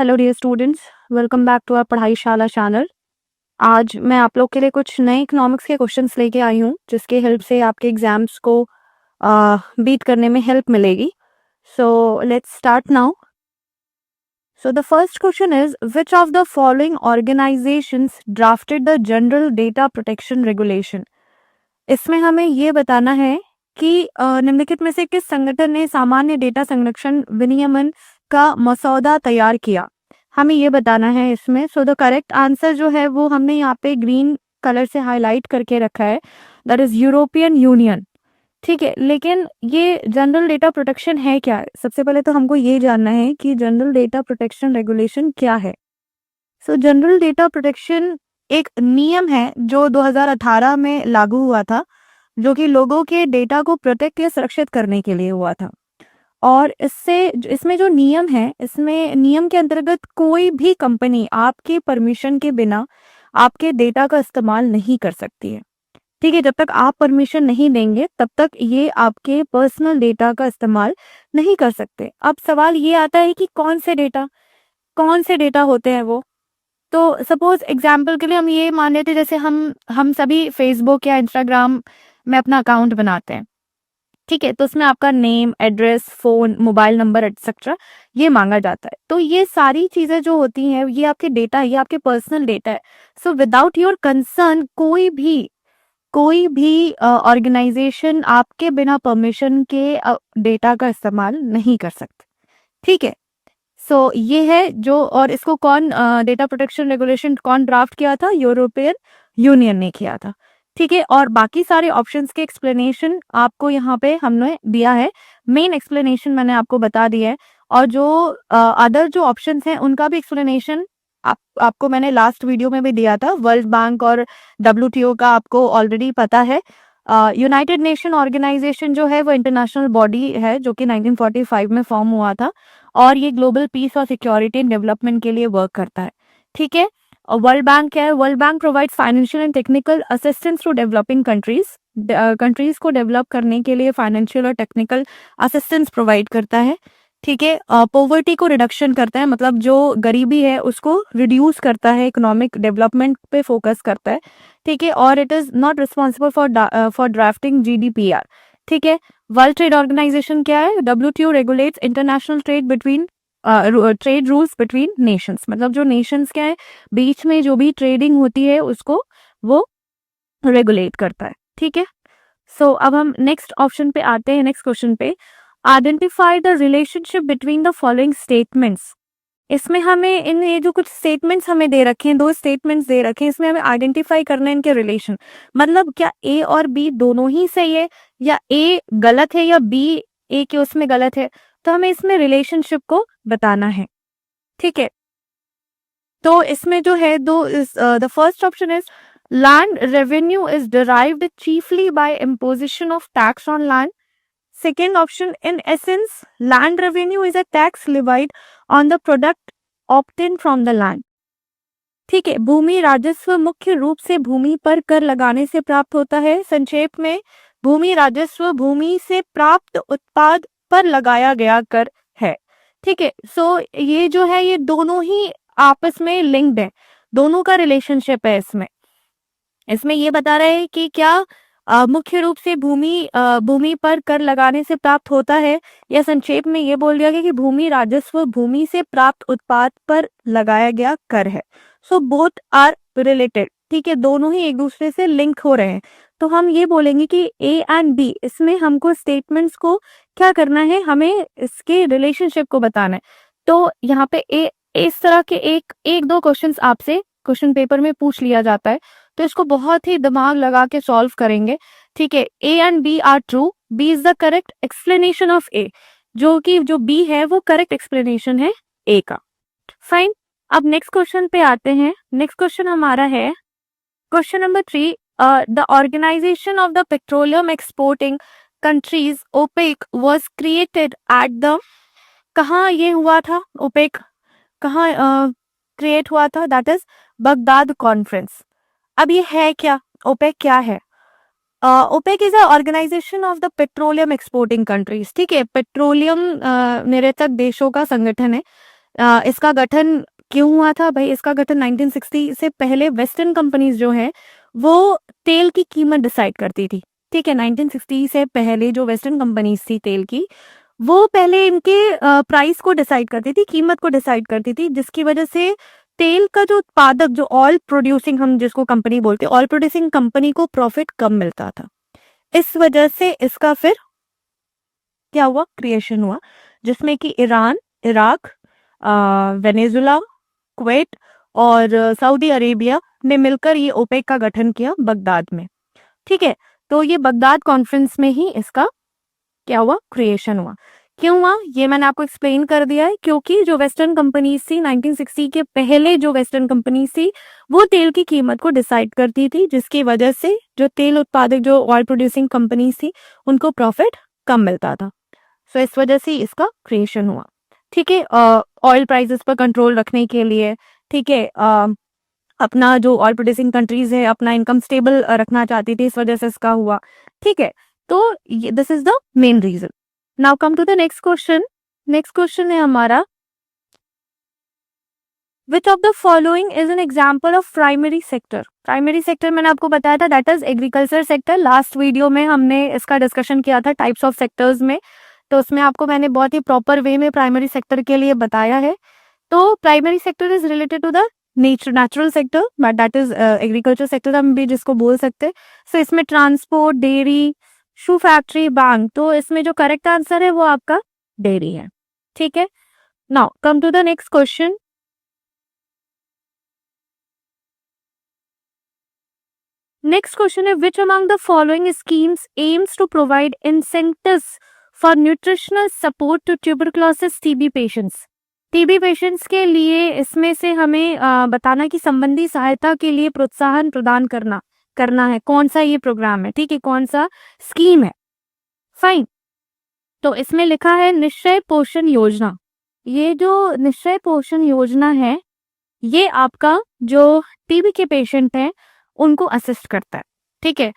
Hello dear students, welcome back to our Padhaishala channel. आज मैं आप लोग के लिए कुछ नए इकोनॉमिक्स के क्वेश्चंस लेके आई हूँ जिसके हेल्प से आपके एग्जाम्स को बीट करने में हेल्प मिलेगी। So let's start now. So the first question is, which of the following organizations drafted the General Data Protection Regulation? इसमें हमें ये बताना है कि निम्नलिखित में से किस संगठन ने सामान्य डेटा संरक्षण विनियमन का मसौदा तैयार किया। हमें ये बताना है इसमें। सो द करेक्ट आंसर जो है वो हमने यहाँ पे ग्रीन कलर से हाईलाइट करके रखा है, दैट इज यूरोपियन यूनियन। ठीक है, लेकिन ये जनरल डेटा प्रोटेक्शन है क्या? सबसे पहले तो हमको ये जानना है कि जनरल डेटा प्रोटेक्शन रेगुलेशन क्या है। सो जनरल डेटा प्रोटेक्शन एक नियम है जो 2018 में लागू हुआ था, जो कि लोगों के डेटा को प्रोटेक्ट या सुरक्षित करने के लिए हुआ था। और इसमें जो नियम है, इसमें नियम के अंतर्गत कोई भी कंपनी आपके परमिशन के बिना आपके डेटा का इस्तेमाल नहीं कर सकती है। ठीक है, जब तक आप परमिशन नहीं देंगे तब तक ये आपके पर्सनल डेटा का इस्तेमाल नहीं कर सकते। अब सवाल ये आता है कि कौन से डेटा होते हैं वो। तो सपोज एग्जाम्पल के लिए हम ये मान लेते, जैसे हम सभी फेसबुक या इंस्टाग्राम में अपना अकाउंट बनाते हैं। ठीक है, तो उसमें आपका name, address, phone, mobile number etcetera ये मांगा जाता है। तो ये सारी चीजें जो होती हैं ये आपके डेटा है, ये आपके पर्सनल डेटा है। सो विदाउट योर कंसर्न कोई भी ऑर्गेनाइजेशन आपके बिना परमिशन के डेटा का इस्तेमाल नहीं कर सकते। ठीक है, सो ये है जो, और इसको कौन डेटा प्रोटेक्शन रेगुलेशन कौन ड्राफ्ट किया था? यूरोपियन यूनियन ने किया था। ठीक है, और बाकी सारे ऑप्शंस के एक्सप्लेनेशन आपको यहाँ पे हमने दिया है। मेन एक्सप्लेनेशन मैंने आपको बता दिया है, और जो अदर जो ऑप्शंस हैं उनका भी एक्सप्लेनेशन आपको मैंने लास्ट वीडियो में भी दिया था। वर्ल्ड बैंक और WTO का आपको ऑलरेडी पता है। यूनाइटेड नेशन ऑर्गेनाइजेशन जो है वो इंटरनेशनल बॉडी है जो कि 1945 में फॉर्म हुआ था, और ये ग्लोबल पीस और सिक्योरिटी एंड डेवलपमेंट के लिए वर्क करता है। ठीक है, और वर्ल्ड बैंक क्या है? World bank provides financial and technical assistance to developing countries को डेवलप करने के लिए फाइनेंशियल और टेक्निकल असिस्टेंस प्रोवाइड करता है। ठीक है, पॉवर्टी को रिडक्शन करता है, मतलब जो गरीबी है उसको रिड्यूस करता है, इकोनॉमिक डेवलपमेंट पे फोकस करता है। ठीक है, और it is not responsible for drafting GDPR। ठीक है, वर्ल्ड ट्रेड ऑर्गेनाइजेशन क्या है? WTO regulates international trade between trade rules between Nations, मतलब जो नेशंस क्या है बीच में जो भी ट्रेडिंग होती है उसको वो रेगुलेट करता है। ठीक है, सो अब हम नेक्स्ट ऑप्शन पे आते हैं, नेक्स्ट क्वेश्चन पे। Identify the relationship between the following statements. इसमें हमें ये जो कुछ स्टेटमेंट्स हमें दे रखे हैं, 2 स्टेटमेंट्स दे रखे हैं, इसमें हमें आइडेंटिफाई करना है इनके रिलेशन। मतलब क्या A और B दोनों ही सही है, या A गलत है, या B A के उसमें गलत है। तो हमें इसमें रिलेशनशिप को बताना है। ठीक है, तो इसमें जो है the first option is land revenue is derived chiefly by imposition of tax on land. Second option, in essence, land revenue is a tax levied on the product obtained from the land. ठीक है, भूमि राजस्व मुख्य रूप से भूमि पर कर लगाने से प्राप्त होता है। संक्षेप में, भूमि राजस्व भूमि से प्राप्त उत्पाद पर लगाया गया कर है। ठीक है, सो ये जो है ये दोनों ही आपस में लिंक्ड है, दोनों का रिलेशनशिप है इसमें ये बता रहे हैं कि क्या मुख्य रूप से भूमि पर कर लगाने से प्राप्त होता है, या संक्षेप में ये बोल दिया गया कि भूमि राजस्व भूमि से प्राप्त उत्पाद पर लगाया गया कर है। So both are related. ठीक है, दोनों ही एक दूसरे से लिंक हो रहे हैं। तो हम ये बोलेंगे कि A एंड B, इसमें हमको स्टेटमेंट्स को क्या करना है, हमें इसके रिलेशनशिप को बताना है। तो यहाँ पे इस तरह के एक दो क्वेश्चंस आपसे क्वेश्चन पेपर में पूछ लिया जाता है, तो इसको बहुत ही दिमाग लगा के सॉल्व करेंगे। ठीक है, A and B are true, B is the correct explanation of A, जो B है वो करेक्ट एक्सप्लेनेशन है A का। फाइन, अब नेक्स्ट क्वेश्चन पे आते हैं। नेक्स्ट क्वेश्चन हमारा है question number 3। The organization of the petroleum exporting countries OPEC was created at the, कहाँ ये हुआ था OPEC, कहाँ क्रिएट हुआ था? That is Baghdad conference. अब ये है क्या? OPEC क्या है? OPEC is a organization of the petroleum exporting countries. ठीक है, पेट्रोलियम निर्यातक देशों का संगठन है। इसका गठन क्यों हुआ था भाई? इसका गठन 1960 से पहले वेस्टर्न कंपनीज जो है वो तेल की कीमत डिसाइड करती थी। ठीक है, 1960 से पहले जो वेस्टर्न कंपनीज थी तेल की, वो पहले इनके प्राइस को डिसाइड करती थी, कीमत को डिसाइड करती थी, जिसकी वजह से तेल का जो उत्पादक, जो ऑयल प्रोड्यूसिंग हम जिसको कंपनी बोलते हैं, ऑयल प्रोड्यूसिंग कंपनी को प्रॉफिट कम मिलता था। इस वजह से इसका फिर क्या हुआ? क्रिएशन हुआ, जिसमें कि ईरान, इराक, वेनेजुला, कुवैत और सऊदी अरेबिया ने मिलकर ये ओपेक का गठन किया बगदाद में। ठीक है, तो ये बगदाद कॉन्फ्रेंस में ही इसका क्या हुआ? क्रिएशन हुआ। क्यों हुआ? ये मैंने आपको एक्सप्लेन कर दिया है, क्योंकि जो वेस्टर्न कंपनीज थी 1960 के पहले, जो वेस्टर्न कंपनीज थी वो तेल की कीमत को डिसाइड करती थी, जिसकी वजह से जो तेल उत्पादक, जो ऑयल प्रोड्यूसिंग कंपनीज थी, उनको प्रॉफिट कम मिलता था। सो इस वजह से इसका क्रिएशन हुआ। ठीक है, ऑयल प्राइसेस पर कंट्रोल रखने के लिए, ठीक है, अपना जो ऑयल प्रोड्यूसिंग कंट्रीज है अपना इनकम स्टेबल रखना चाहती थी, इस वजह से इसका हुआ। ठीक है, तो this is the main reason. Now come to the next question. Next question है हमारा, which of the following is an example of primary sector? Primary sector मैंने आपको बताया था, that is agriculture sector. Last video में हमने इसका discussion किया था टाइप्स ऑफ सेक्टर्स में, तो उसमें आपको मैंने बहुत ही प्रॉपर वे में प्राइमरी सेक्टर के लिए बताया है। तो primary sector is related to the natural sector, but that is agriculture sector हम भी जिसको बोल सकते हैं। सो इसमें transport, dairy, shoe factory, bank, तो इसमें जो करेक्ट आंसर है वो आपका डेयरी है। ठीक है, now come to the next question. Next question है, which among the following schemes aims to provide incentives for nutritional support to tuberculosis TB patients? TB patients के लिए इसमें से हमें बताना कि संबंधी सहायता के लिए प्रोत्साहन प्रदान करना है। कौन सा ये प्रोग्राम है? ठीक है, कौन सा स्कीम है? फाइन, तो इसमें लिखा है निश्चय पोषण योजना। ये जो निश्चय पोषण योजना है, ये आपका जो टीबी के पेशेंट हैं उनको असिस्ट करता है। ठीक है,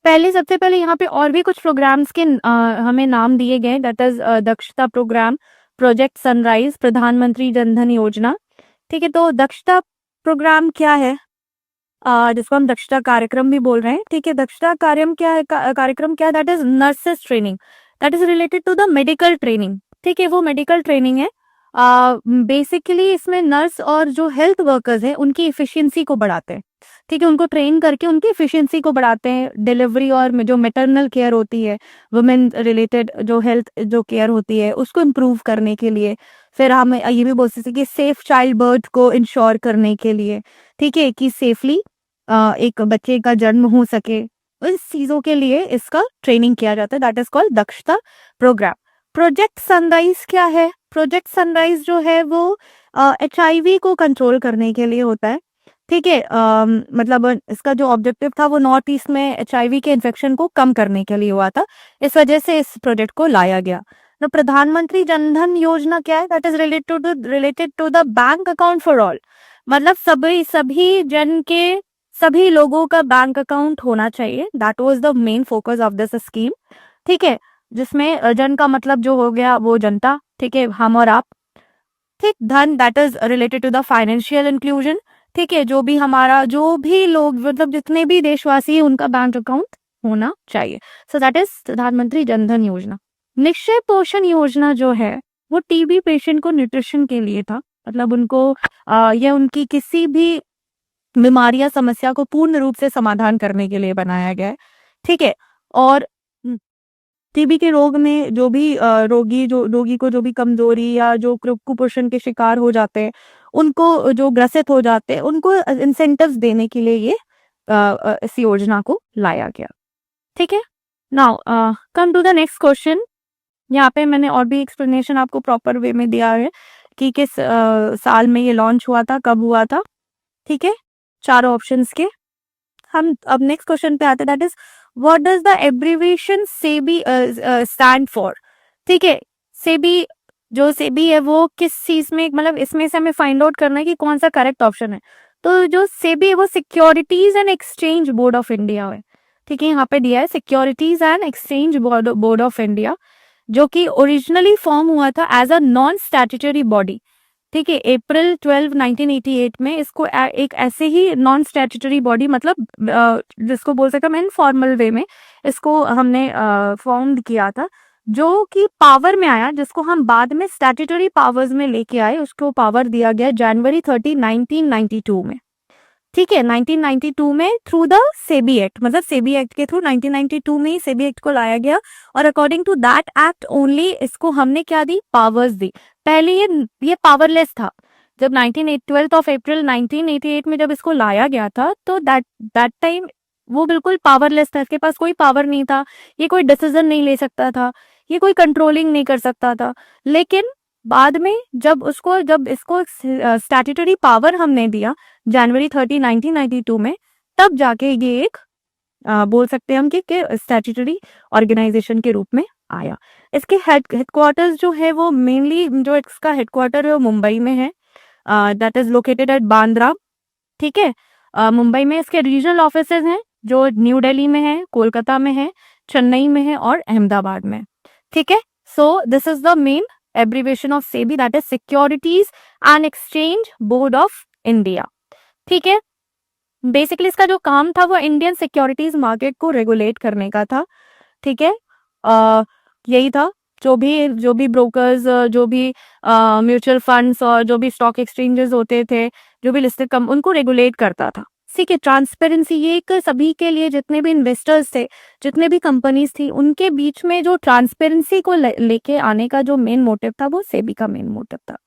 पहले सबसे पहले यहाँ पे और भी कुछ प्रोग्राम्स के हमें नाम दिए गए, दैट इज दक्षता प्रोग्राम, प्रोजेक्ट सनराइज, प्रधानमंत्री जनधन योजना। ठीक है, तो दक्षता प्रोग्राम क्या है? जिसको हम दक्षता कार्यक्रम भी बोल रहे हैं। ठीक है, दक्षता कार्यक्रम क्या है? That is nurses training, that is related to the medical training. ठीक है, वो मेडिकल ट्रेनिंग है। बेसिकली इसमें नर्स और जो हेल्थ वर्कर्स हैं उनकी इफिशियंसी को बढ़ाते हैं। ठीक है, उनको ट्रेन करके उनकी इफिशियंसी को बढ़ाते हैं। डिलीवरी और जो मैटरनल केयर होती है, वुमेन रिलेटेड जो हेल्थ जो केयर होती है, उसको इम्प्रूव करने के लिए। फिर हम ये भी बोल सकते हैं कि सेफ चाइल्ड बर्थ को इंश्योर करने के लिए, ठीक है, कि सेफली एक बच्चे का जन्म हो सके, इस चीजों के लिए इसका ट्रेनिंग किया जाता है, दैट इज कॉल्ड दक्षता प्रोग्राम। प्रोजेक्ट सनराइज क्या है? प्रोजेक्ट सनराइज जो है वो HIV को कंट्रोल करने के लिए होता है। ठीक है, मतलब इसका जो ऑब्जेक्टिव था वो नॉर्थ ईस्ट में HIV के इन्फेक्शन को कम करने के लिए हुआ था, इस वजह से इस प्रोजेक्ट को लाया गया। तो प्रधानमंत्री जनधन योजना क्या है? That is related to the bank account for all, मतलब सभी जन के, सभी लोगों का बैंक अकाउंट होना चाहिए, that was the main focus of this scheme. ठीक है, जिसमें जन का मतलब जो हो गया वो जनता, ठीक है, हम और आप। ठीक, धन that is related to the financial inclusion. ठीक है, जो भी हमारा, जो भी लोग, मतलब जितने भी देशवासी हैं उनका बैंक अकाउंट होना चाहिए। सो दैट इज प्रधानमंत्री जनधन योजना। निश्चय पोषण योजना जो है वो टीबी पेशेंट को न्यूट्रिशन के लिए था, मतलब उनको या उनकी किसी भी बीमारी या समस्या को पूर्ण रूप से समाधान करने के लिए बनाया गया है। ठीक है, और टीबी के रोग में जो भी रोगी को जो भी कमजोरी या जो कुपोषण के शिकार हो जाते हैं, उनको जो ग्रसित हो जाते हैं, उनको इंसेंटिव्स देने के लिए ये इस योजना को लाया गया। ठीक है, now come to the next question. यहाँ पे मैंने और भी एक्सप्लेनेशन आपको प्रॉपर वे में दिया है कि किस साल में ये लॉन्च हुआ था, कब हुआ था। ठीक है, चारों ऑप्शंस के। हम अब नेक्स्ट क्वेश्चन पे आते हैं, that is what does the abbreviation SEBI stand for? ठीक है, सेबी, जो सेबी है वो किस चीज में, मतलब इसमें से हमें फाइंड आउट करना है कि कौन सा करेक्ट ऑप्शन है। तो जो सेबी है वो securities and exchange board of India है। ठीक है, यहाँ पे दिया है securities and exchange board of India, जो कि ओरिजिनली फॉर्म हुआ था as a non statutory body. ठीक है, अप्रैल 12 1988 में इसको एक ऐसे ही नॉन स्टैट्यूटरी बॉडी, मतलब जिसको बोल सकते हैं इनफॉर्मल वे में इसको हमने फॉर्म किया था, जो कि पावर में आया, जिसको हम बाद में स्टैट्यूटरी पावर्स में लेके आए, उसको पावर दिया गया जनवरी 30 1992 में। ठीक है, 1992 में थ्रू द सेबी एक्ट, मतलब सेबी एक्ट के थ्रू 1992 में ही सेबी एक्ट को लाया गया, और according to that act only इसको हमने क्या दी, पावर्स दी। पहले ये पावरलेस था। जब 12 ऑफ अप्रैल 1988 में जब इसको लाया गया था, तो दैट टाइम वो बिल्कुल पावरलेस था, इसके पास कोई पावर नहीं था, ये कोई डिसीजन नहीं ले सकता था, ये कोई कंट्रोलिंग नहीं कर सकता था। लेकिन बाद में जब इसको स्टैट्यूटरी पावर हमने दिया जनवरी 30 1992 में, तब जाके ये एक बोल सकते हैं हम कि स्टैट्यूटरी ऑर्गेनाइजेशन के रूप में आया। इसके हेडक्वार्टर्स जो है वो मेनली, जो इसका हेडक्वार्टर है वो मुंबई में है, that is located at Bandra. ठीक है, मुंबई में इसके रीजनल ऑफिसेज हैं जो न्यू दिल्ली में है, कोलकाता में है, चेन्नई में है और अहमदाबाद में। ठीक है, so this is the main abbreviation of SEBI, that is securities and exchange board of India. ठीक है, बेसिकली इसका जो काम था वो इंडियन सिक्योरिटीज मार्केट को रेगुलेट करने का था। ठीक है, यही था, जो भी ब्रोकर्स, जो भी म्यूचुअल फंड्स और जो भी स्टॉक एक्सचेंजेस होते थे, जो भी लिस्टेड कम, उनको रेगुलेट करता था। ठीक है, ट्रांसपेरेंसी, ये एक सभी के लिए, जितने भी इन्वेस्टर्स थे, जितने भी कंपनीज थी, उनके बीच में जो ट्रांसपेरेंसी को लेके आने का जो मेन मोटिव था, वो सेबी का मेन मोटिव था।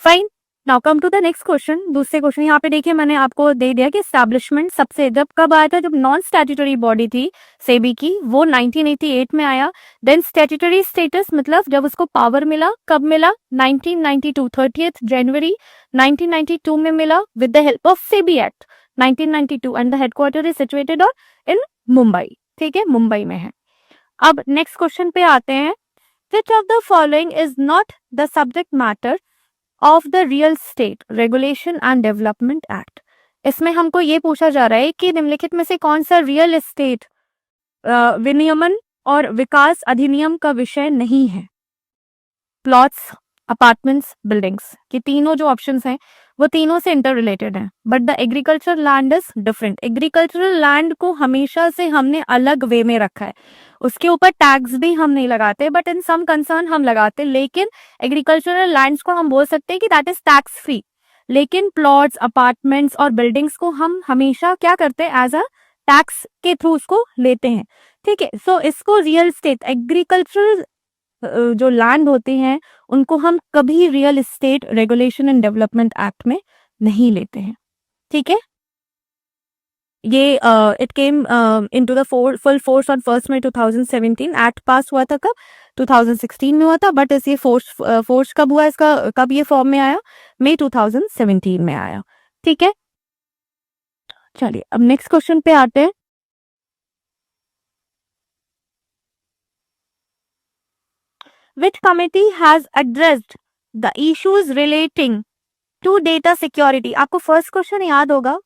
Fine, now come to the next question. दूसरे क्वेश्चन यहाँ पे देखिए, मैंने आपको दे दिया कि एस्टैब्लिशमेंट सबसे जब कब आया था, जब नॉन स्टैट्यूटरी बॉडी थी सेबी की, वो 1988 में आया। देन स्टैट्यूटरी स्टेटस, मतलब जब उसको पावर मिला, कब मिला, 1992 30 जनवरी 1992 में मिला, with the help of SEBI act 1992, and the headquarter is situated in Mumbai. ठीक है, मुंबई में है। अब नेक्स्ट क्वेश्चन पे आते हैं, विच of the following is not the subject matter of the real estate regulation and development act. इसमें हमको ये पूछा जा रहा है कि निम्नलिखित में से कौन सा रियल एस्टेट विनियमन और विकास अधिनियम का विषय नहीं है। प्लॉट्स, अपार्टमेंट्स, बिल्डिंग्स, ये तीनों जो ऑप्शंस हैं वो तीनों से इंटर रिलेटेड हैं, but the agriculture land is different. Agricultural land को हमेशा से हमने अलग वे में रखा है, उसके ऊपर टैक्स भी हम नहीं लगाते, बट इन सम कंसर्न हम लगाते, लेकिन एग्रीकल्चरल लैंड्स को हम बोल सकते हैं कि दैट इज टैक्स फ्री। लेकिन प्लॉट्स, अपार्टमेंट्स और बिल्डिंग्स को हम हमेशा क्या करते हैं, एज अ टैक्स के थ्रू उसको लेते हैं। ठीक है, सो इसको रियल स्टेट, एग्रीकल्चरल जो लैंड होते हैं उनको हम कभी real estate regulation and development act में नहीं लेते हैं। ठीक है, ये it came into the full force on 1 May 2017। Act pass हुआ था कब, 2016 में हुआ था, बट इस ये फोर्स कब हुआ, इसका कब ये फॉर्म में आया, मई 2017 में आया। ठीक है, चलिए अब नेक्स्ट क्वेश्चन पे आते हैं। Which committee has addressed the issues relating to data security? आपको फर्स्ट क्वेश्चन याद होगा,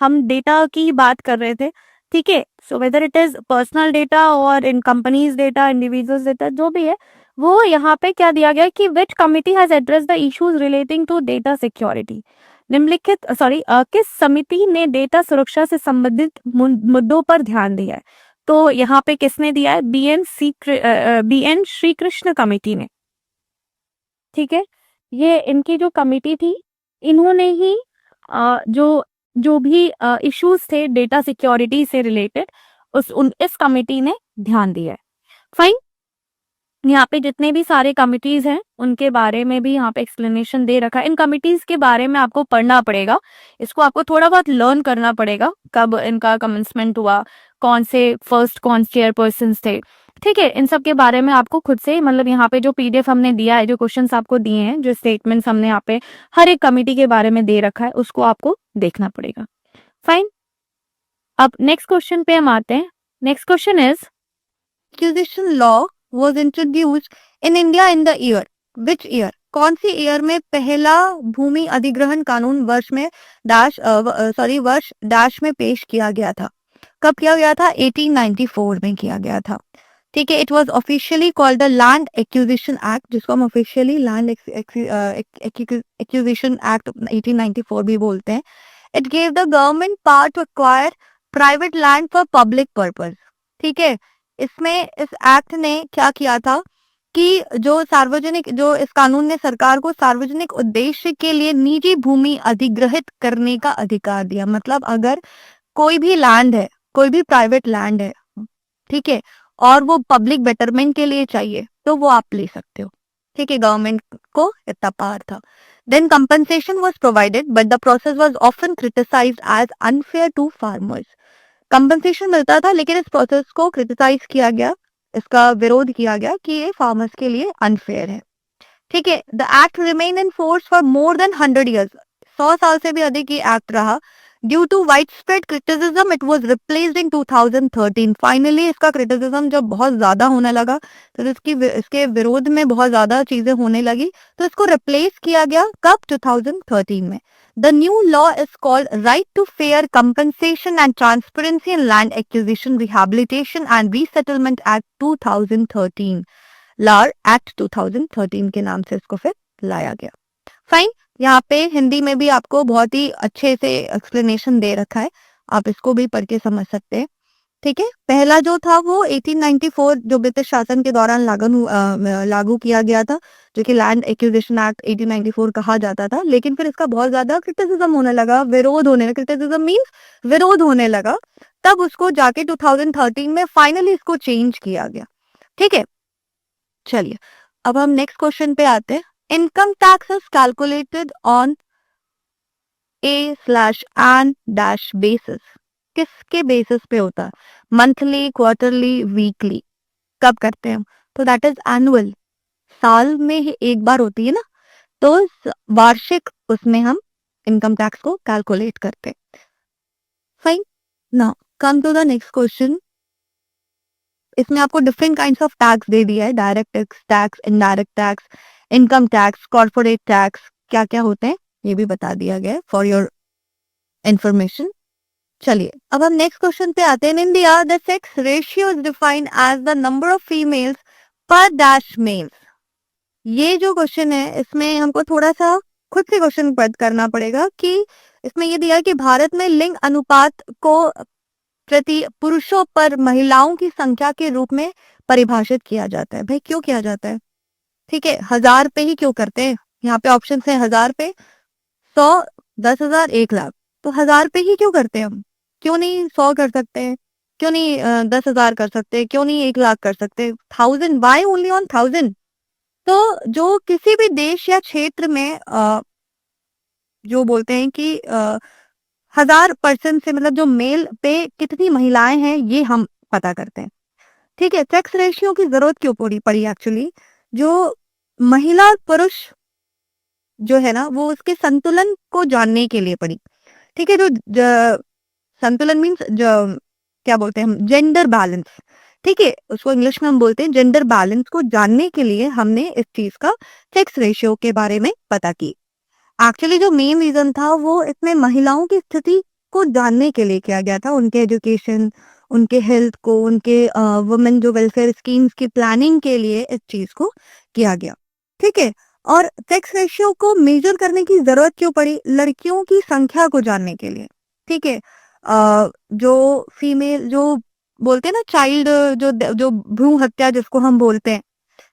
हम डेटा की ही बात कर रहे थे। ठीक है, so whether it is personal data और इन कंपनीज डेटा, इंडिविजुअल्स डेटा, जो भी है, वो यहाँ पे क्या दिया गया कि which committee has address the issues relating to data security. निम्नलिखित किस समिति ने डेटा सुरक्षा से संबंधित मुद्दों पर ध्यान दिया है। तो यहाँ पे किसने दिया है, BN श्रीकृष्ण कमेटी ने। ठीक है, ये इनकी जो कमेटी थी, इन्होंने ही जो भी इश्यूज थे डेटा सिक्योरिटी से रिलेटेड, इस कमेटी ने ध्यान दिया है। फाइन, यहाँ पे जितने भी सारे कमिटीज हैं उनके बारे में भी यहाँ पे एक्सप्लेनेशन दे रखा है। इन कमिटीज के बारे में आपको पढ़ना पड़ेगा, इसको आपको थोड़ा बहुत लर्न करना पड़ेगा, कब इनका कमेंसमेंट हुआ, कौन चेयरपर्सन थे। ठीक है, इन सब के बारे में आपको खुद से, मतलब यहाँ पे जो PDF हमने दिया है, जो क्वेश्चंस आपको दिए हैं, जो स्टेटमेंट्स हमने यहाँ पे हर एक कमिटी के बारे में दे रखा है, उसको आपको देखना पड़ेगा। फाइन, अब नेक्स्ट क्वेश्चन पे हम आते हैं। Next question is, acquisition law was introduced in India in the year, which year? कौन सी ईयर में पहला भूमि अधिग्रहण कानून वर्ष डैश में पेश किया गया था। कब किया गया था, 1894 में किया गया था। ठीक है, it was officially called the land acquisition act, जिसको हम ऑफिशियली लैंड एक्विजिशन एक्ट 1894 भी बोलते हैं. It gave the government power to acquire private land for public purpose. ठीक है, इसमें इस एक्ट ने क्या किया था कि जो इस कानून ने सरकार को सार्वजनिक उद्देश्य के लिए निजी भूमि अधिग्रहित करने का अधिकार दिया. मतलब अगर कोई भी लैंड है, कोई भी प्राइवेट लैंड है, ठीक है, और वो पब्लिक बेटरमेंट के लिए चाहिए तो वो आप ले सकते हो. ठीक है, गवर्नमेंट को इतना पावर था. Then compensation was provided but the process was often criticized as unfair to farmers. Compensation मिलता था लेकिन इस प्रोसेस को क्रिटिसाइज किया गया, इसका विरोध किया गया कि ये फार्मर्स के लिए अनफेयर है. ठीक है, the act remain in force for more than 100 years. 100 साल से भी अधिक ये एक्ट रहा. Due to wide spread criticism it was replaced in 2013. Finally इसका क्रिटिसिज्म जब बहुत ज्यादा होने लगा तो इसके विरोध में बहुत ज्यादा चीजें होने लगी तो इसको रिप्लेस किया गया. कब? 2013 में. The new law is called right to fair compensation and transparency in land acquisition rehabilitation and resettlement act 2013. LARR act 2013 के नाम से इसको फिर लाया गया. फाइन, यहाँ पे हिंदी में भी आपको बहुत ही अच्छे से एक्सप्लेनेशन दे रखा है, आप इसको भी पढ़ के समझ सकते हैं. ठीक है, पहला जो था वो 1894 जो ब्रिटिश शासन के दौरान लागू किया गया था, जो कि लैंड एक्विजिशन एक्ट 1894 कहा जाता था. लेकिन फिर इसका बहुत ज्यादा क्रिटिसिज्म होने लगा, विरोध होने लगा. क्रिटिसिज्म मीन्स विरोध होने लगा. तब उसको जाके 2013 में फाइनली इसको चेंज किया गया. ठीक है, चलिए अब हम नेक्स्ट क्वेश्चन पे आते हैं. Income tax is calculated on A/N- basis. किसके बेसिस पे होता है? Monthly, quarterly, weekly? कब करते हैं हम? तो दैट इज एनुअल. साल में ही एक बार होती है ना, तो वार्षिक उसमें हम इनकम टैक्स को कैलकुलेट करते हैं. Fine, now come to the next question. इसमें आपको डिफरेंट काइंड्स ऑफ टैक्स दे दिया है. Direct tax, indirect tax, income tax, corporate tax, क्या क्या होते हैं ये भी बता दिया गया है फॉर योर इंफॉर्मेशन. चलिए अब हम नेक्स्ट क्वेश्चन पे आते हैं. In India the sex ratio is defined as the number of females per dash males. ये जो क्वेश्चन है इसमें हमको थोड़ा सा खुद से क्वेश्चन पढ़ करना पड़ेगा कि इसमें ये दिया है कि भारत में लिंग अनुपात को प्रति पुरुषों पर महिलाओं की संख्या के रूप में परिभाषित किया जाता है. भाई क्यों किया जाता है? ठीक है, 1000 पे ही क्यों करते हैं? यहाँ पे ऑप्शन है 1000 पे, 100, 10,000, 1,00,000. तो 1000 पे ही क्यों करते हैं हम? क्यों नहीं 100 कर सकते हैं? क्यों नहीं 10,000 कर सकते? क्यों नहीं 1,00,000 कर सकते? 1000, वाई ओनली ऑन 1000? तो जो किसी भी देश या क्षेत्र में जो बोलते हैं कि 1000% से मतलब जो मेल पे कितनी महिलाएं हैं ये हम पता करते हैं. ठीक है, सेक्स रेशियो की जरूरत क्यों पड़ी एक्चुअली? जो महिला और पुरुष जो है ना वो उसके संतुलन को जानने के लिए पड़ी. ठीक है, संतुलन मीन्स जो क्या बोलते हैं हम, जेंडर बैलेंस. ठीक है, उसको इंग्लिश में हम बोलते हैं जेंडर बैलेंस. को जानने के लिए हमने इस चीज का सेक्स रेशियो के बारे में पता की. एक्चुअली जो मेन रीजन था वो इसमें महिलाओं की स्थिति को जानने के लिए किया गया था. उनके एजुकेशन, उनके हेल्थ को, उनके वुमेन जो वेलफेयर स्कीम्स की प्लानिंग के लिए इस चीज को किया गया. ठीक है, और सेक्स रेशियो को मेजर करने की जरूरत क्यों पड़ी? लड़कियों की संख्या को जानने के लिए. ठीक है, जो फीमेल जो बोलते हैं ना चाइल्ड, जो भ्रूण हत्या जिसको हम बोलते हैं.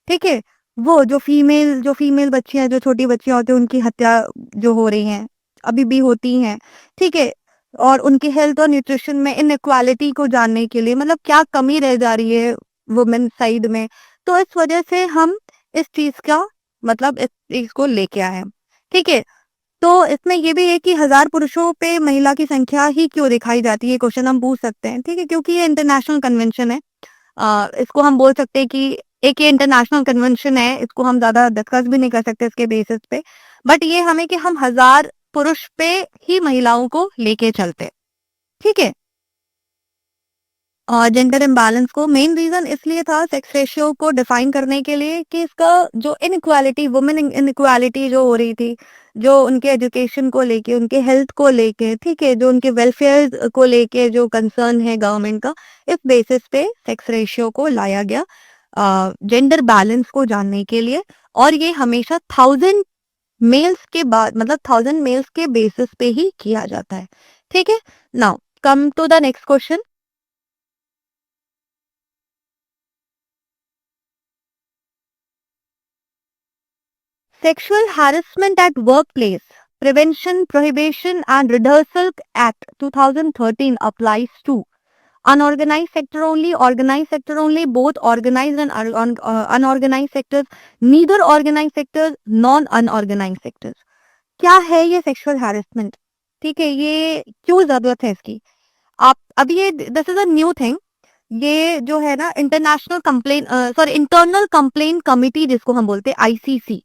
ठीक है, वो जो फीमेल बच्चियां, जो छोटी बच्चियां होती हैं उनकी हत्या जो हो रही हैं, अभी भी होती हैं. ठीक है, और उनकी हेल्थ और न्यूट्रिशन में इनइक्वालिटी को जानने के लिए, मतलब क्या कमी रह जा रही है वुमेन साइड में. तो इस वजह से हम इस चीज का मतलब इस चीज को लेके आए हैं. ठीक है, तो इसमें ये भी है कि 1000 पुरुषों पे महिला की संख्या ही क्यों दिखाई जाती है, क्वेश्चन हम पूछ सकते हैं. ठीक है, क्योंकि ये इंटरनेशनल कन्वेंशन है. इसको हम बोल सकते हैं कि एक ये इंटरनेशनल कन्वेंशन है, इसको हम ज्यादा डिस्कस भी नहीं कर सकते इसके बेसिस पे. बट ये हमें कि हम 1000 पुरुष पे ही महिलाओं को लेके चलते. ठीक है, जेंडर इम्बैलेंस को मेन रीजन इसलिए था सेक्स रेशियो को डिफाइन करने के लिए कि इसका जो इनइक्वालिटी, वुमेन इनइक्वालिटी जो हो रही थी, जो उनके एजुकेशन को लेके, उनके हेल्थ को लेके, ठीक है, जो उनके वेलफेयर को लेके जो कंसर्न है गवर्नमेंट का, इस बेसिस पे सेक्स रेशियो को लाया गया जेंडर बैलेंस को जानने के लिए। और ये हमेशा 1000 मेल्स के बाद, मतलब 1000 मेल्स के बेसिस पे ही किया जाता है। ठीक है, now come to the next question. Sexual Harassment at Workplace Prevention, Prohibition and Reversal Act 2013 applies to unorganized sector only, organized sector only, both organized and unorganized sectors, neither organized sectors, non unorganized sectors। क्या है ये sexual harassment? ठीक है, ये क्यों जरूरत है इसकी? आप अब ये this is a new thing. ये जो है ना, international complain sorry internal complain committee जिसको हम बोलते हैं, आईसीसी,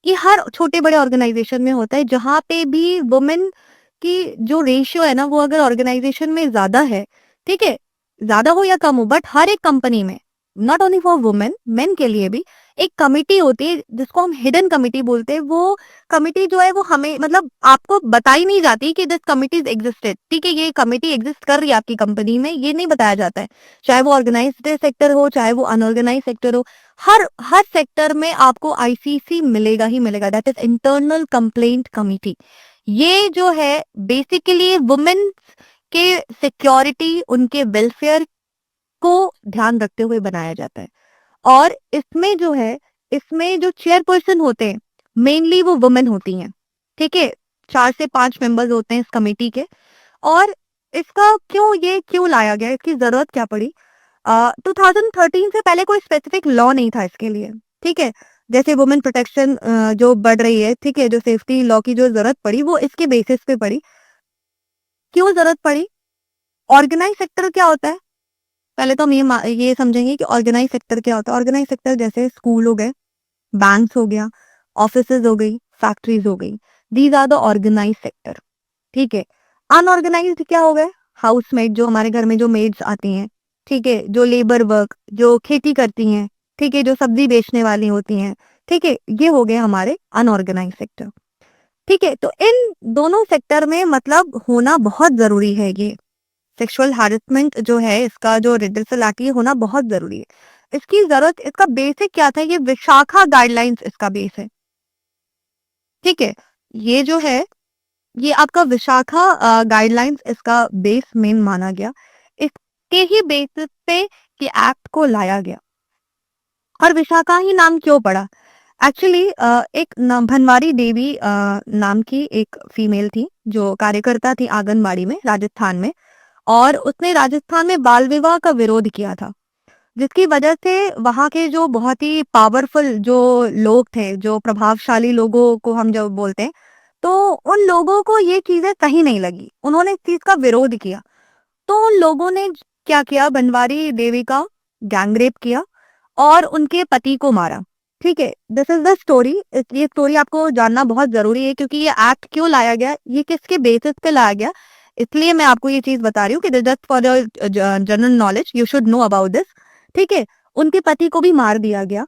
ये हर छोटे बड़े ऑर्गेनाइजेशन में होता है। जहां पे भी वुमेन की जो रेशियो है ना, वो अगर ऑर्गेनाइजेशन में ज्यादा है, ठीक है, ज्यादा हो या कम हो, बट हर एक कंपनी में, not only for women, main के लिए भी एक कमिटी होती है जिसको हम हिडन कमिटी बोलते हैं। वो कमिटी जो है वो हमें, मतलब आपको बताई नहीं जाती कि दिस कमिटी एग्जिस्टेड, ठीक है, ये कमिटी एग्जिस्ट कर रही है आपकी कंपनी में, ये नहीं बताया जाता है। चाहे वो ऑर्गेनाइज्ड सेक्टर हो, चाहे वो अनऑर्गेनाइज सेक्टर हो, हर हर सेक्टर में आपको आईसीसी मिलेगा ही मिलेगा, that is internal complaint committee. ये जो है बेसिकली वुमेन के सिक्योरिटी, उनके वेलफेयर को ध्यान रखते हुए बनाया जाता है। और इसमें जो है, इसमें जो चेयरपर्सन होते हैं, मेनली वो वुमेन होती हैं। ठीक है, 4 से 5 मेंबर्स होते हैं इस कमेटी के। और इसका क्यों लाया गया, इसकी जरूरत क्या पड़ी? 2013 से पहले कोई स्पेसिफिक लॉ नहीं था इसके लिए। ठीक है, जैसे वुमेन प्रोटेक्शन जो बढ़ रही है, ठीक है, जो सेफ्टी लॉ की जो जरूरत पड़ी वो इसके बेसिस पे पड़ी। क्यों जरूरत पड़ी? ऑर्गेनाइज सेक्टर क्या होता है? पहले तो हम ये समझेंगे कि ऑर्गेनाइज सेक्टर क्या होता है। ऑर्गेनाइज सेक्टर जैसे स्कूल हो गए, बैंक्स हो गया, ऑफिसेज हो गई, फैक्ट्रीज हो गई, these are the organize sector. ठीक है, अनऑर्गेनाइज्ड क्या हो गए? हाउसमेड, जो हमारे घर में जो मेड्स आती हैं, ठीक है, जो लेबर वर्क, जो खेती करती हैं, ठीक है, जो सब्जी बेचने वाली होती हैं, ठीक है, ये हो गए हमारे अनऑर्गेनाइज सेक्टर। ठीक है, तो इन दोनों सेक्टर में मतलब होना बहुत जरूरी है। ये सेक्सुअल हैरेसमेंट जो है, इसका जो रिड्रेसल एक्ट, ये होना बहुत जरूरी है। इसकी जरूरत, इसका बेसिक क्या था? ये विशाखा गाइडलाइंस इसका बेस है। ठीक है, ये जो है, ये आपका विशाखा गाइडलाइंस इसका बेस मेन माना गया। इसके ही बेसिस पे ये एक्ट को लाया गया। और विशाखा ही नाम क्यों पड़ा? एक्चुअली एक भनवारी देवी नाम की एक फीमेल थी जो कार्यकर्ता थी आंगनबाड़ी में, राजस्थान में। और उसने राजस्थान में बाल विवाह का विरोध किया था, जिसकी वजह से वहां के जो बहुत ही पावरफुल जो लोग थे, जो प्रभावशाली लोगों को हम जो बोलते हैं, तो उन लोगों को ये चीजें सही नहीं लगी, उन्होंने इस चीज का विरोध किया। तो उन लोगों ने क्या किया? बनवारी देवी का गैंगरेप किया और उनके पति को मारा। ठीक है, दिस इज द स्टोरी। ये स्टोरी आपको जानना बहुत जरूरी है, क्योंकि ये एक्ट क्यों लाया गया, ये किसके बेसिस पे लाया गया, इसलिए मैं आपको ये चीज बता रही हूँ कि just for general knowledge you should know about this. ठीक है, उनके पति को भी मार दिया गया।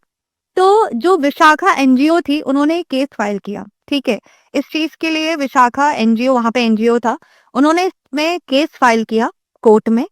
तो जो विशाखा एनजीओ थी, उन्होंने केस फाइल किया। ठीक है, इस चीज के लिए विशाखा एनजीओ, वहां पे एनजीओ था, उन्होंने इसमें केस फाइल किया कोर्ट में।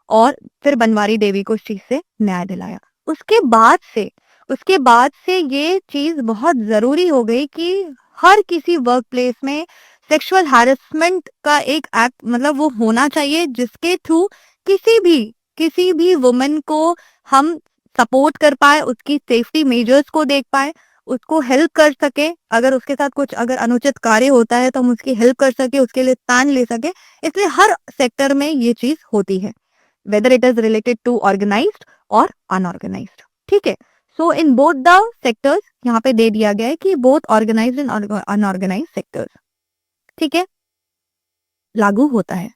और फिर बनवारी देवी को इस चीज से न्याय दिलाया। उसके बाद से उसके बाद से ये चीज बहुत जरूरी हो गई कि हर किसी वर्क प्लेस में सेक्सुअल हैरेसमेंट का एक एक्ट, मतलब वो होना चाहिए, जिसके थ्रू किसी भी वुमेन को हम सपोर्ट कर पाए, उसकी सेफ्टी मेजर्स को देख पाए, उसको हेल्प कर सके, अगर उसके साथ कुछ अगर अनुचित कार्य होता है तो हम उसकी हेल्प कर सके, उसके लिए स्टैंड ले सके। इसलिए हर सेक्टर में ये चीज होती है, whether it is related to organized और unorganized। ठीक है, so in both the sectors यहाँ पे दे दिया गया है कि both organized and unorganized sectors, ठीक है, लागू होता है।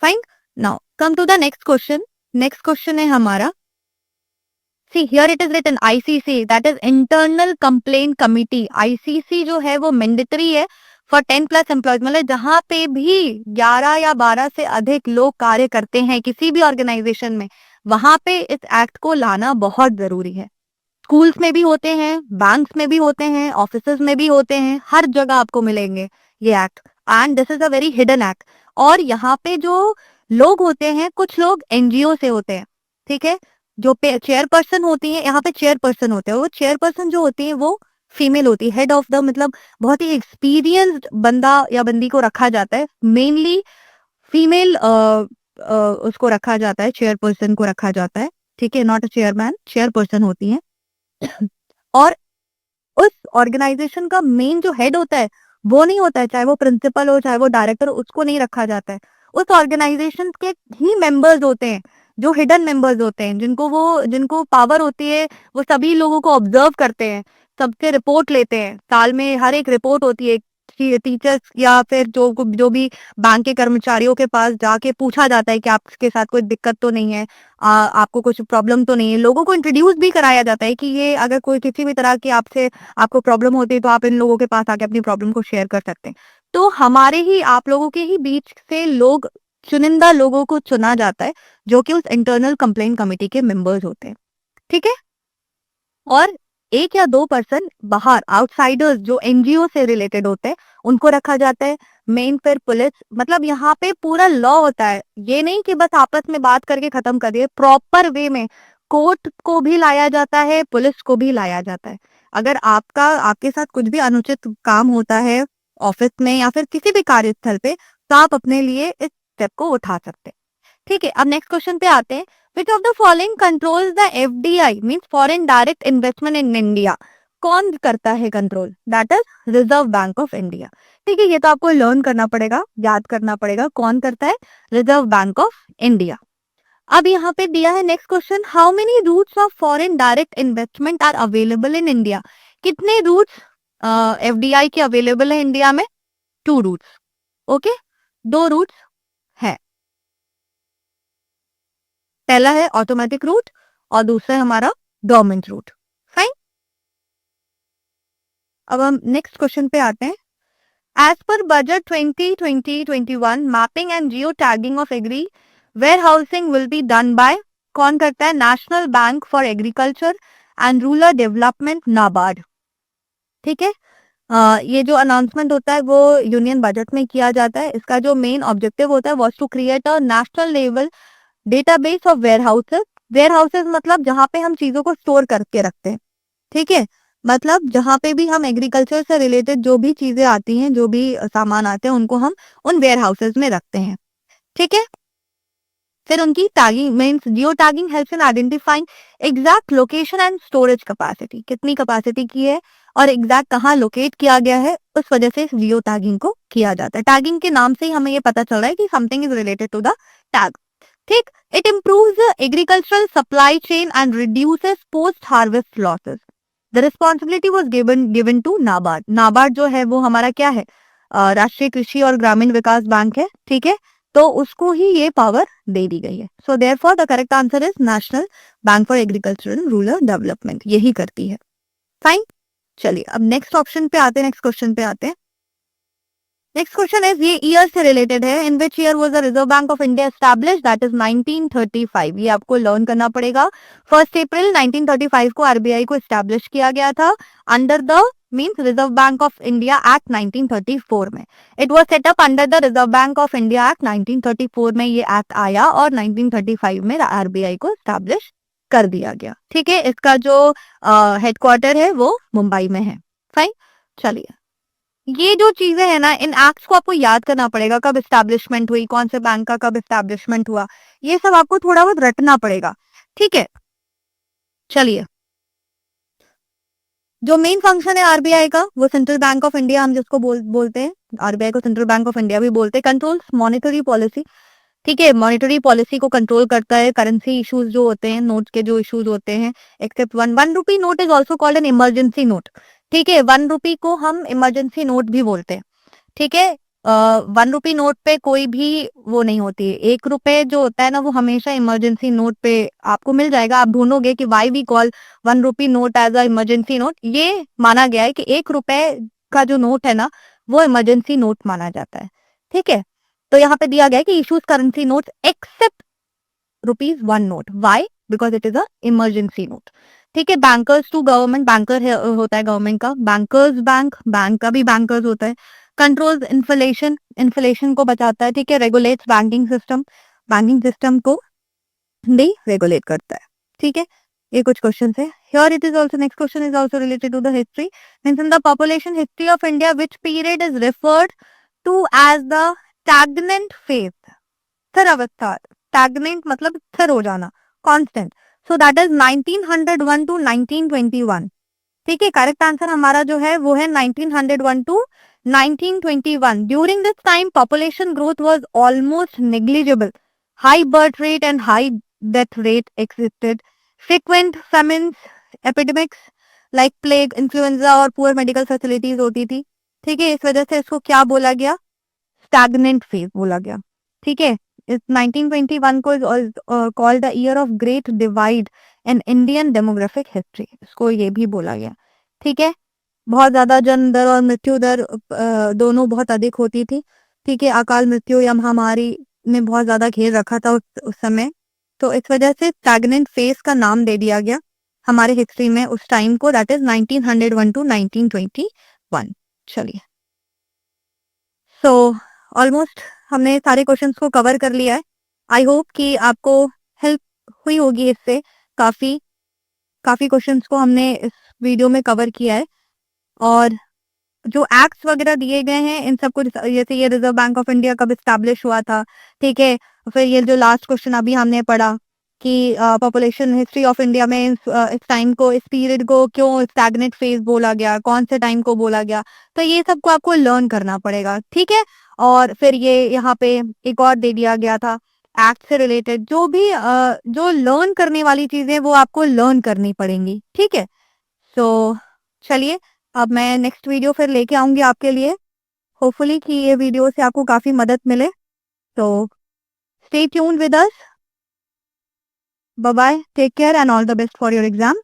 Fine, now come to the next question. Next question है हमारा, see here it is written ICC, that is internal complaint committee. ICC जो है वो मैंडेटरी है फॉर 10+ एम्प्लॉयज, मतलब जहां पे भी 11 या 12 से अधिक लोग कार्य करते हैं किसी भी ऑर्गेनाइजेशन में, वहां पे इस एक्ट को लाना बहुत जरूरी है। स्कूल्स में भी होते हैं, बैंक्स में भी होते हैं, ऑफिसेज में भी होते हैं, हर जगह आपको मिलेंगे ये act. And this is a very hidden act. और यहाँ पे जो लोग होते हैं, कुछ लोग एनजीओ से होते हैं, ठीक है। जो चेयरपर्सन होती है, यहाँ पे चेयरपर्सन होते हैं, वो चेयरपर्सन जो होती है वो फीमेल होती है, हेड ऑफ द, मतलब बहुत ही एक्सपीरियंस्ड बंदा या बंदी को रखा जाता है, मेनली फीमेल उसको रखा जाता है, चेयरपर्सन को रखा जाता है, ठीक है, नॉट अ चेयरमैन, चेयरपर्सन होती है। और उस ऑर्गेनाइजेशन का मेन जो हेड होता है वो नहीं होता है, चाहे वो प्रिंसिपल हो चाहे वो डायरेक्टर, उसको नहीं रखा जाता है। उस ऑर्गेनाइजेशन के ही मेंबर्स होते हैं, जो हिडन मेंबर्स होते हैं, जिनको पावर होती है, वो सभी लोगों को ऑब्जर्व करते हैं, सबसे रिपोर्ट लेते हैं, साल में हर एक रिपोर्ट होती है, टीचर्स या फिर जो भी बैंक के कर्मचारियों के पास जाके पूछा जाता है कि आपके साथ कोई दिक्कत तो नहीं है, आपको कुछ प्रॉब्लम तो नहीं है। लोगों को इंट्रोड्यूस भी कराया जाता है कि ये अगर कोई किसी भी तरह की आपको प्रॉब्लम होती है तो आप इन लोगों के पास आके अपनी प्रॉब्लम को शेयर कर सकते हैं। तो हमारे ही आप लोगों के ही बीच से लोग, चुनिंदा लोगों को चुना जाता है, जो कि उस इंटरनल कंप्लेंट कमेटी के मेंबर्स होते हैं, ठीक है। और एक या दो पर्सन बाहर, आउटसाइडर्स, जो एनजीओ से रिलेटेड होते हैं, उनको रखा जाता है। मेन फिर पुलिस, मतलब यहाँ पे पूरा लॉ होता है, ये नहीं कि बस आपस में बात करके खत्म कर दिए, प्रॉपर वे में कोर्ट को भी लाया जाता है, पुलिस को भी लाया जाता है। अगर आपके साथ कुछ भी अनुचित काम होता है ऑफिस में या फिर किसी भी कार्यस्थल पे, तो आप अपने लिए इस स्टेप को उठा सकते हैं, ठीक है। अब नेक्स्ट क्वेश्चन पे आते हैं। विच of the following controls the FDI, means foreign direct investment in India? कौन करता है control? That is reserve bank of India, ठीक है। ये तो आपको लर्न करना पड़ेगा, याद करना पड़ेगा, कौन करता है? Reserve bank of India. अब यहाँ पे दिया है next question, how many routes of foreign direct investment are available in India? कितने रूट्स एफडीआई के अवेलेबल है इंडिया में? 2 रूट्स, ओके, 2 रूट्स है। पहला है ऑटोमेटिक रूट और दूसरा है हमारा गवर्नमेंट रूट, फाइन। अब हम नेक्स्ट क्वेश्चन पे आते हैं। As per budget 2020-21 mapping and geotagging of agri warehousing will be done by? कौन करता है? National bank for agriculture and rural development, NABARD, ठीक है। ये जो अनाउंसमेंट होता है वो यूनियन बजट में किया जाता है। इसका जो मेन ऑब्जेक्टिव होता है was to create a national level database of warehouses. Warehouses मतलब जहाँ पे हम चीजों को स्टोर करके रखते हैं, ठीक है। मतलब जहाँ पे भी हम एग्रीकल्चर से रिलेटेड जो भी चीजें आती हैं, जो भी सामान आते हैं, उनको हम उन वेयर हाउसेस में रखते हैं, ठीक है। फिर उनकी tagging means geo tagging helps in identifying exact location and storage capacity, कितनी कैपेसिटी की है और एग्जैक्ट कहाँ लोकेट किया गया है, उस वजह से इस जियो टैगिंग को किया जाता है। टैगिंग के नाम से ही हमें ये पता चल रहा है कि something is related to the tag, ठीक। It improves the agricultural supply chain and reduces post harvest losses. The responsibility was given to NABARD. NABARD जो है वो हमारा क्या है? राष्ट्रीय कृषि और ग्रामीण विकास बैंक है, ठीक है। तो उसको ही ये पावर दे दी गई है। So therefore the correct answer is national bank for agriculture and rural development, यही करती है, फाइन। चलिए अब नेक्स्ट ऑप्शन पे आते हैं, नेक्स्ट क्वेश्चन पे आते हैं। नेक्स्ट क्वेश्चन इज, ये ईयर से रिलेटेड है। In which year was the Reserve bank of India established? That is 1935। ये आपको लर्न करना पड़ेगा। 1 अप्रैल 1935 को आरबीआई को एस्टैब्लिश किया गया था under the means reserve bank of India act 1934 में। It was set up under the Reserve bank of India act 1934 में ये एक्ट आया और 1935 में आरबीआई को एस्टैब्लिश कर दिया गया, ठीक है। इसका जो हेडक्वार्टर है वो मुंबई में है, फाइन। चलिए, ये जो चीजें है ना, इन एक्ट्स को आपको याद करना पड़ेगा, कब एस्टैब्लिशमेंट हुई, कौन से बैंक का कब एस्टैब्लिशमेंट हुआ, ये सब आपको थोड़ा बहुत रटना पड़ेगा, ठीक है। चलिए, जो मेन फंक्शन है आरबीआई का, वो सेंट्रल बैंक ऑफ इंडिया हम जिसको बोलते हैं, आरबीआई को सेंट्रल बैंक ऑफ इंडिया भी बोलते हैं, कंट्रोल्स मॉनेटरी पॉलिसी, ठीक है। मॉनेटरी पॉलिसी को कंट्रोल करता है, करेंसी इश्यूज जो होते हैं, नोट के जो इश्यूज होते हैं, except 1 rupee note is also called an emergency note, ठीक है। 1 रुपी को हम इमरजेंसी नोट भी बोलते हैं, ठीक है। 1 रुपी नोट पे कोई भी वो नहीं होती है। 1 रुपए जो होता है ना, वो हमेशा इमरजेंसी नोट पे आपको मिल जाएगा। आप ढूंढोगे कि why we call 1 rupee note as a emergency note. ये माना गया है कि 1 रुपए का जो नोट है ना, वो इमरजेंसी नोट माना जाता है, ठीक है। तो यहाँ पे दिया गया है कि issues currency notes except ₹1 note. Why? Because it is a emergency note. ठीक है, बैंकर्स टू गवर्नमेंट, बैंकर होता है गवर्नमेंट का, बैंकर्स बैंक, बैंक का भी बैंकर्स होता है। कंट्रोल्स इन्फ्लेशन, इन्फ्लेशन को बचाता है। ठीक है, regulates banking system, banking system को भी रेगुलेट करता है। ठीक है, ये कुछ क्वेश्चन है। Here it is also, next question is also related to the history. Means in the population history of India which period is referred to as the stagnant phase. स्थिर अवस्था, स्टैग्नेंट मतलब स्थिर हो जाना, constant. So that is 1901 to 1921। ठीक है, correct answer हमारा जो है वो है 1901 to 1921। During this time population growth was almost negligible, high birth rate and high death rate existed, frequent famines, epidemics like plague, influenza और पुअर मेडिकल फैसिलिटीज होती थी। ठीक है, इस वजह से इसको क्या बोला गया, स्टैग्नेंट फेज बोला गया। ठीक है, इस 1921 को is called the year of great divide in Indian demographic history, इसको ये भी बोला गया। ठीक है, बहुत ज्यादा जन्म दर और मृत्यु दर दोनों बहुत अधिक होती थी। ठीक है, अकाल मृत्यु या महामारी ने बहुत ज्यादा घेर रखा था उस समय, तो इस वजह से स्टैग्नेंट फेज का नाम दे दिया गया हमारे हिस्ट्री में उस टाइम को, दैट इज 1901 टू 1921। चलिए, सो ऑलमोस्ट हमने सारे क्वेश्चंस को कवर कर लिया है। आई होप कि आपको हेल्प हुई होगी इससे, काफी काफी क्वेश्चंस को हमने इस वीडियो में कवर किया है। और जो एक्ट्स वगैरह दिए गए हैं इन सबको, जैसे ये रिजर्व बैंक ऑफ इंडिया कब स्टैब्लिश हुआ था। ठीक है, फिर ये जो लास्ट क्वेश्चन अभी हमने पढ़ा कि पॉपुलेशन हिस्ट्री ऑफ इंडिया में इस टाइम को, इस पीरियड को क्यों स्टैग्नेंट फेज बोला गया, कौन से टाइम को बोला गया, तो ये सबको आपको लर्न करना पड़ेगा। ठीक है, और फिर ये यहाँ पे एक और दे दिया गया था एक्ट से रिलेटेड, जो भी जो लर्न करने वाली चीजें वो आपको लर्न करनी पड़ेंगी। ठीक है, तो चलिए, अब मैं नेक्स्ट वीडियो फिर लेके आऊंगी आपके लिए, होपफुली कि ये वीडियो से आपको काफी मदद मिले। तो stay tuned with us, bye bye, take care and all the best for your exam.